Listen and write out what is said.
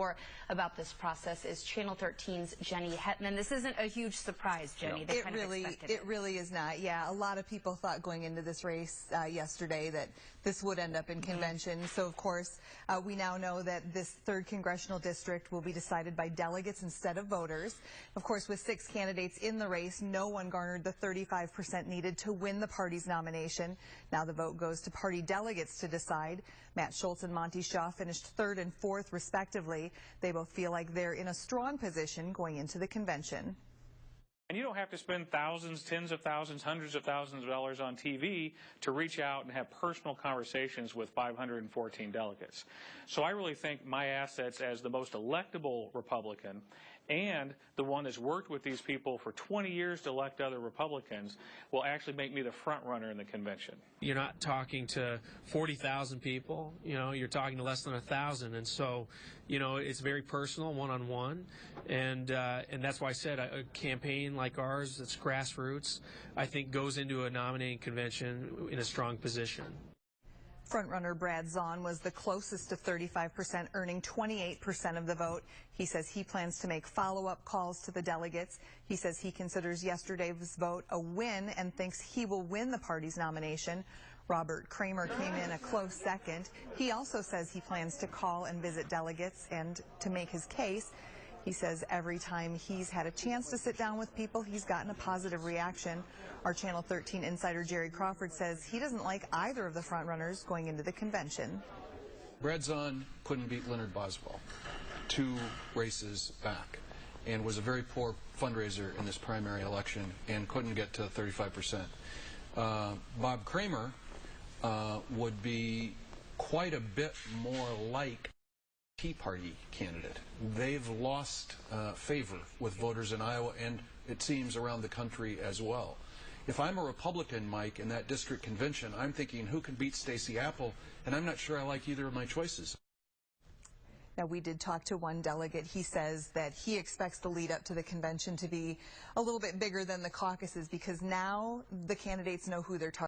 More about this process is Channel 13's Jenny Hetman. This isn't a huge surprise, Jenny. No. It really is not. Yeah, a lot of people thought going into this race yesterday that this would end up in convention. So, of course, we now know that this 3rd congressional district will be decided by delegates instead of voters. Of course, with 6 candidates in the race, no one garnered the 35% needed to win the party's nomination. Now the vote goes to party delegates to decide. Matt Schultz and Monty Shaw finished 3rd and 4th, respectively. They both feel like they're in a strong position going into the convention. And you don't have to spend thousands, tens of thousands, hundreds of thousands of dollars on TV to reach out and have personal conversations with 514 delegates. So I really think my assets as the most electable Republican and the one that's worked with these people for 20 years to elect other Republicans will actually make me the front runner in the convention. You're not talking to 40,000 people, you're talking to less than 1,000. And so, it's very personal, one-on-one. And that's why I said a campaign like ours that's grassroots, I think goes into a nominating convention in a strong position. Frontrunner Brad Zahn was the closest to 35%, earning 28% of the vote. He says he plans to make follow-up calls to the delegates. He says he considers yesterday's vote a win and thinks he will win the party's nomination. Robert Kramer came in a close second. He also says he plans to call and visit delegates and to make his case. He says every time he's had a chance to sit down with people, he's gotten a positive reaction. Our Channel 13 insider Jerry Crawford says he doesn't like either of the frontrunners going into the convention. Brad Zahn couldn't beat Leonard Boswell 2 races back and was a very poor fundraiser in this primary election and couldn't get to 35%. Bob Kramer would be quite a bit more like Tea Party candidate. They've lost favor with voters in Iowa and it seems around the country as well. If I'm a Republican, Mike, in that district convention, I'm thinking who can beat Stacey Apple, and I'm not sure I like either of my choices. Now, we did talk to one delegate. He says that he expects the lead up to the convention to be a little bit bigger than the caucuses because now the candidates know who they're targeting.